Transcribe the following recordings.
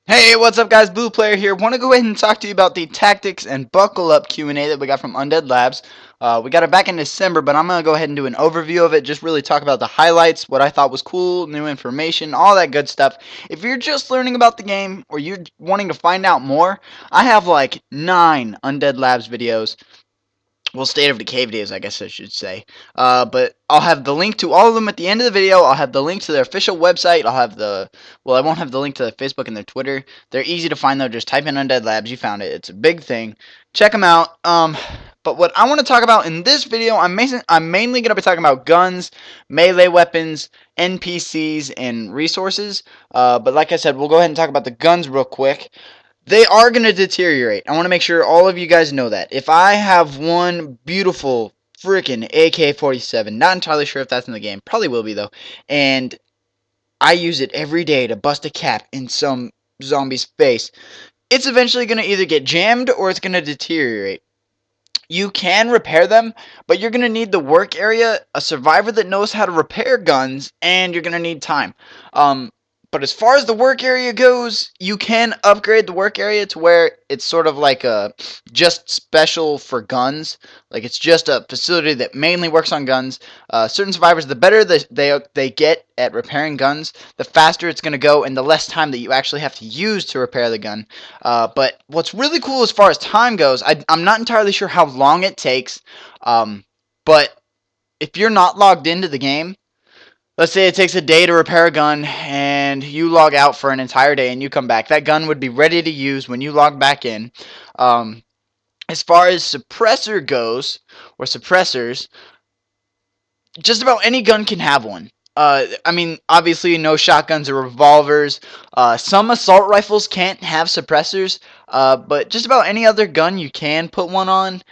Hey, what's up guys, Blue Player here. Want to go ahead and talk to you about the tactics and buckle up Q&A that we got from Undead Labs. We got it back in December, but I'm going to go ahead and do an overview of it, just really talk about the highlights, what I thought was cool, new information, all that good stuff. If you're just learning about the game or you're wanting to find out more, I have like 9 Undead Labs videos. Well, State of Decay videos, I guess I should say. But I'll have the link to all of them at the end of the video. I'll have the link to their official website. Well, I won't have the link to their Facebook and their Twitter. They're easy to find though. Just type in Undead Labs. You found it. It's a big thing. Check them out. But what I want to talk about in this video, I'm mainly going to be talking about guns, melee weapons, NPCs, and resources. But like I said, we'll go ahead and talk about the guns real quick. They are going to deteriorate. I want to make sure all of you guys know that. If I have one beautiful freaking AK-47, not entirely sure if that's in the game, probably will be though, and I use it every day to bust a cap in some zombie's face, it's eventually going to either get jammed or it's going to deteriorate. You can repair them, but you're going to need the work area, a survivor that knows how to repair guns, and you're going to need time. But as far as the work area goes, you can upgrade the work area to where it's sort of like a just special for guns. Like it's just a facility that mainly works on guns. Certain survivors, the better they get at repairing guns, the faster it's going to go and the less time that you actually have to use to repair the gun. But what's really cool as far as time goes, I'm not entirely sure how long it takes, but if you're not logged into the game, let's say it takes a day to repair a gun and you log out for an entire day and you come back, that gun would be ready to use when you log back in. As far as suppressor goes, or suppressors, just about any gun can have one. I mean, obviously, no shotguns or revolvers. Some assault rifles can't have suppressors, but just about any other gun you can put one on.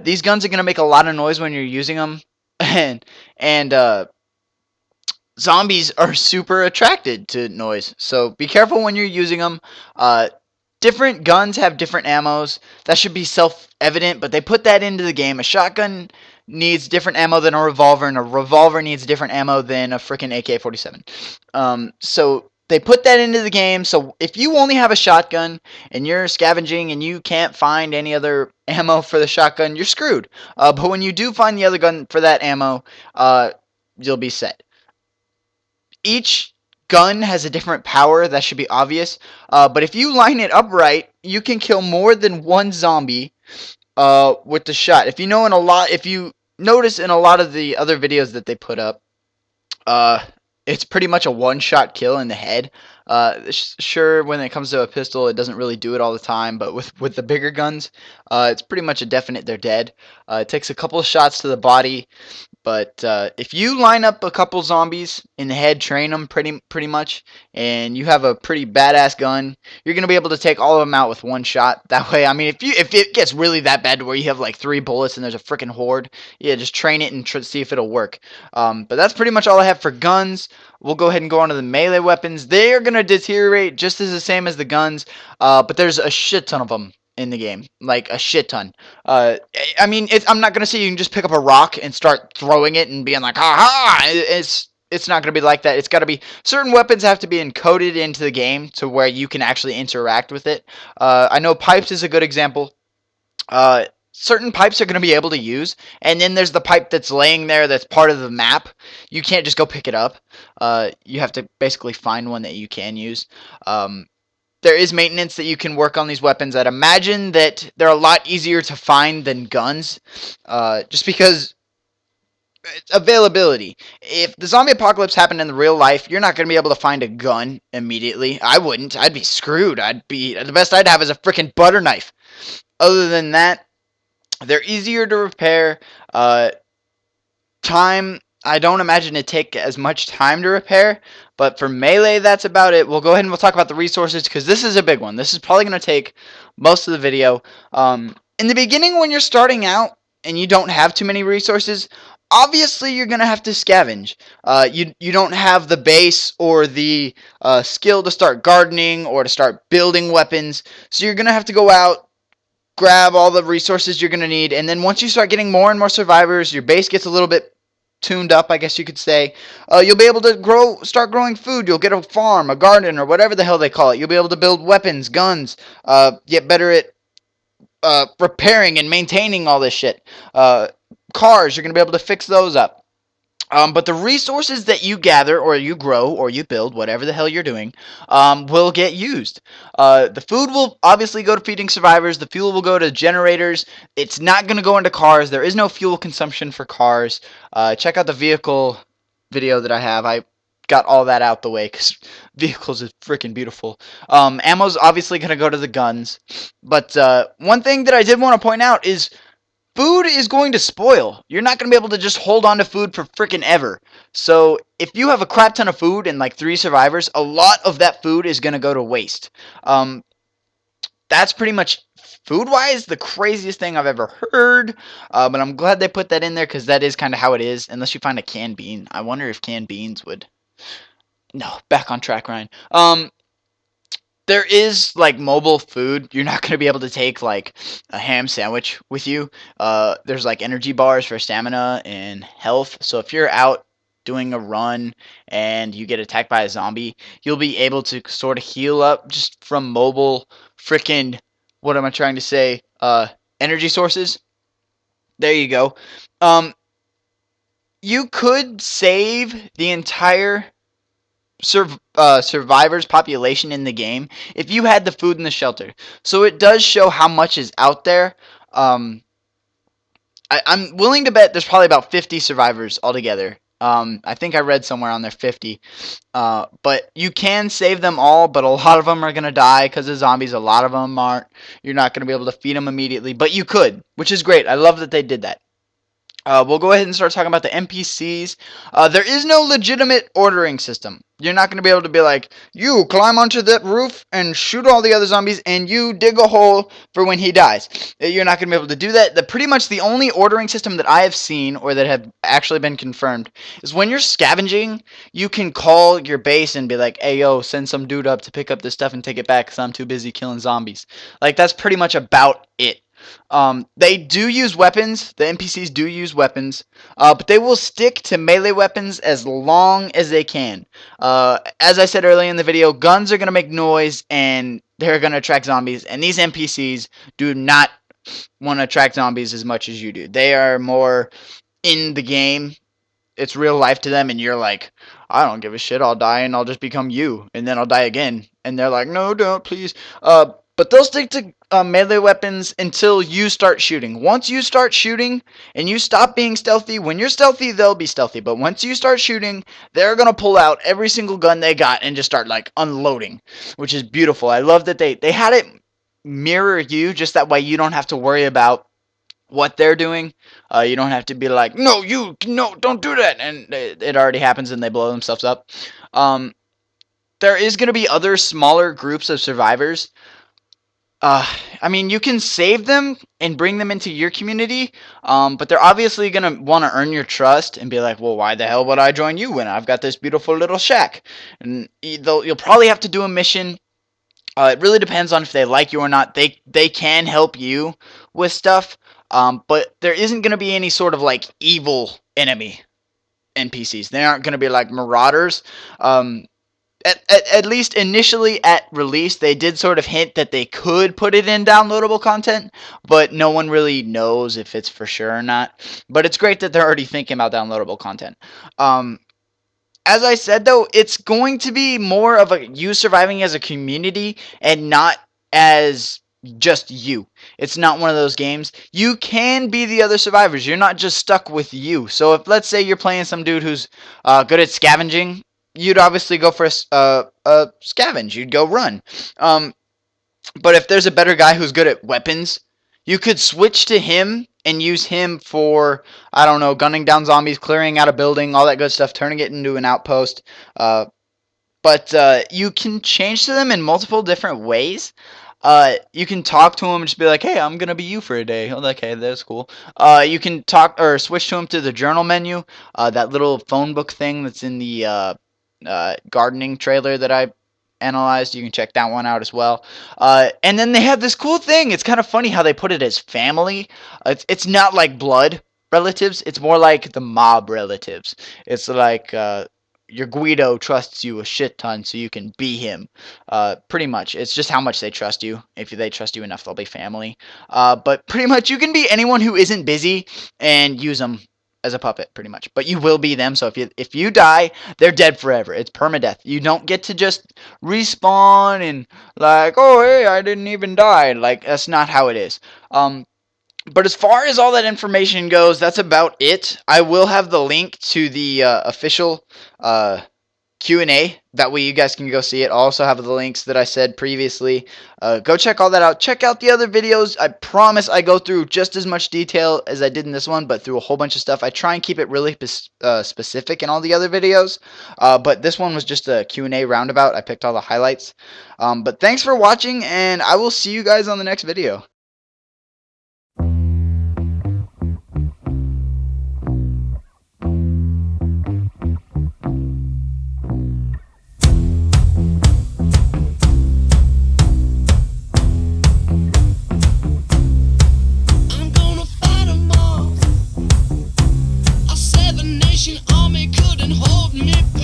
These guns are going to make a lot of noise when you're using them, and zombies are super attracted to noise. So be careful when you're using them. Different guns have different ammos. That should be self-evident, but they put that into the game. A shotgun needs different ammo than a revolver, and a revolver needs different ammo than a freaking AK-47. So they put that into the game. So if you only have a shotgun and you're scavenging and you can't find any other ammo for the shotgun, you're screwed. But when you do find the other gun for that ammo, you'll be set. Each gun has a different power, that should be obvious. But if you line it up right, you can kill more than one zombie with the shot. If you notice in a lot of the other videos that they put up, it's pretty much a one-shot kill in the head. Sure, when it comes to a pistol, it doesn't really do it all the time, but with the bigger guns, it's pretty much a definite they're dead. It takes a couple of shots to the body, but if you line up a couple zombies in the head, train them pretty much, and you have a pretty badass gun, you're gonna be able to take all of them out with one shot. That way, I mean, if it gets really that bad to where you have like 3 bullets and there's a freaking horde, yeah, just train it and see if it'll work. But that's pretty much all I have for guns. We'll go ahead and go on to the melee weapons. They are gonna deteriorate just as the same as the guns, but there's a shit ton of them in the game, like a shit ton. I mean, I'm not gonna say you can just pick up a rock and start throwing it and being like, ha ha. It's not gonna be like that. It's gotta be, certain weapons have to be encoded into the game to where you can actually interact with it. I know pipes is a good example. Certain pipes are going to be able to use, and then there's the pipe that's laying there that's part of the map. You can't just go pick it up. You have to basically find one that you can use. There is maintenance that you can work on these weapons. I'd imagine that they're a lot easier to find than guns, just because availability. If the zombie apocalypse happened in the real life, you're not going to be able to find a gun immediately. I wouldn't. I'd be screwed. The best I'd have is a freaking butter knife. Other than that, they're easier to repair. Time, I don't imagine it take as much time to repair, but for melee, that's about it. We'll go ahead and we'll talk about the resources, because this is a big one. This is probably going to take most of the video. In the beginning, when you're starting out and you don't have too many resources, obviously you're going to have to scavenge. You don't have the base or the skill to start gardening or to start building weapons, so you're going to have to go out, grab all the resources you're going to need, and then once you start getting more and more survivors, your base gets a little bit tuned up, I guess you could say. You'll be able to start growing food. You'll get a farm, a garden, or whatever the hell they call it. You'll be able to build weapons, guns, get better at repairing and maintaining all this shit. Cars, you're going to be able to fix those up. But the resources that you gather, or you grow, or you build, whatever the hell you're doing, will get used. The food will obviously go to feeding survivors. The fuel will go to generators. It's not going to go into cars. There is no fuel consumption for cars. Check out the vehicle video that I have. I got all that out the way because vehicles is freaking beautiful. Ammo's obviously going to go to the guns. But one thing that I did want to point out is food is going to spoil. You're not going to be able to just hold on to food for freaking ever. So if you have a crap ton of food and like 3 survivors, a lot of that food is going to go to waste. That's pretty much food-wise the craziest thing I've ever heard. But I'm glad they put that in there because that is kind of how it is. Unless you find a canned bean. I wonder if canned beans would... No, back on track, Ryan. There is like mobile food. You're not going to be able to take like a ham sandwich with you. There's like energy bars for stamina and health. So if you're out doing a run and you get attacked by a zombie, you'll be able to sort of heal up just from mobile freaking, what am I trying to say? Energy sources. There you go. You could save the entire survivors population in the game if you had the food in the shelter. So it does show how much is out there. I'm willing to bet there's probably about 50 survivors altogether. I think I read somewhere on there 50. But you can save them all, but a lot of them are going to die because of zombies. A lot of them aren't. You're not going to be able to feed them immediately, but you could, which is great. I love that they did that. We'll go ahead and start talking about the NPCs. There is no legitimate ordering system. You're not going to be able to be like, you climb onto that roof and shoot all the other zombies, and you dig a hole for when he dies. You're not going to be able to do that. Pretty much the only ordering system that I have seen, or that have actually been confirmed, is when you're scavenging, you can call your base and be like, hey, yo, send some dude up to pick up this stuff and take it back because I'm too busy killing zombies. Like, that's pretty much about it. They do use weapons. The NPCs do use weapons, but they will stick to melee weapons as long as they can. As I said earlier in the video, guns are going to make noise and they're going to attract zombies, and these NPCs do not want to attract zombies as much as you do. They are more in the game. It's real life to them, and you're like, I don't give a shit, I'll die and I'll just become you, and then I'll die again. And they're like, no, don't, please. But they'll stick to melee weapons until you start shooting. Once you start shooting and you stop being stealthy, when you're stealthy, they'll be stealthy. But once you start shooting, they're going to pull out every single gun they got and just start like unloading, which is beautiful. I love that they had it mirror you, just that way you don't have to worry about what they're doing. You don't have to be like, no, don't do that, and it already happens and they blow themselves up. There is going to be other smaller groups of survivors. I mean, you can save them and bring them into your community, but they're obviously going to want to earn your trust and be like, well, why the hell would I join you when I've got this beautiful little shack? And you'll probably have to do a mission. It really depends on if they like you or not. They can help you with stuff, but there isn't going to be any sort of like evil enemy NPCs. They aren't going to be like marauders. At least initially at release, they did sort of hint that they could put it in downloadable content, but no one really knows if it's for sure or not. But it's great that they're already thinking about downloadable content. As I said, though, it's going to be more of a you surviving as a community and not as just you. It's not one of those games. You can be the other survivors. You're not just stuck with you. So if, let's say, you're playing some dude who's good at scavenging, you'd obviously go for a scavenge. You'd go run. But if there's a better guy who's good at weapons, you could switch to him and use him for, I don't know, gunning down zombies, clearing out a building, all that good stuff, turning it into an outpost. But you can change to them in multiple different ways. You can talk to him and just be like, hey, I'm going to be you for a day. Oh, okay, that's cool. You can talk or switch to him to the journal menu, that little phone book thing that's in the gardening trailer that I analyzed. You can check that one out as well. And then they have this cool thing. It's kind of funny how they put it as family. It's not like blood relatives. It's more like the mob relatives. It's like your Guido trusts you a shit ton, so you can be him. Pretty much, it's just how much they trust you. If they trust you enough, they'll be family. But pretty much, you can be anyone who isn't busy and use them as a puppet, pretty much. But you will be them. So if you die, they're dead forever. It's permadeath. You don't get to just respawn and like, oh hey, I didn't even die. Like that's not how it is. But as far as all that information goes, that's about it. I will have the link to the official Q&A. That way you guys can go see it. I'll also have the links that I said previously. Go check all that out. Check out the other videos. I promise I go through just as much detail as I did in this one, but through a whole bunch of stuff. I try and keep it really specific in all the other videos. But this one was just a Q&A roundabout. I picked all the highlights. But thanks for watching, and I will see you guys on the next video. Army couldn't hold me back.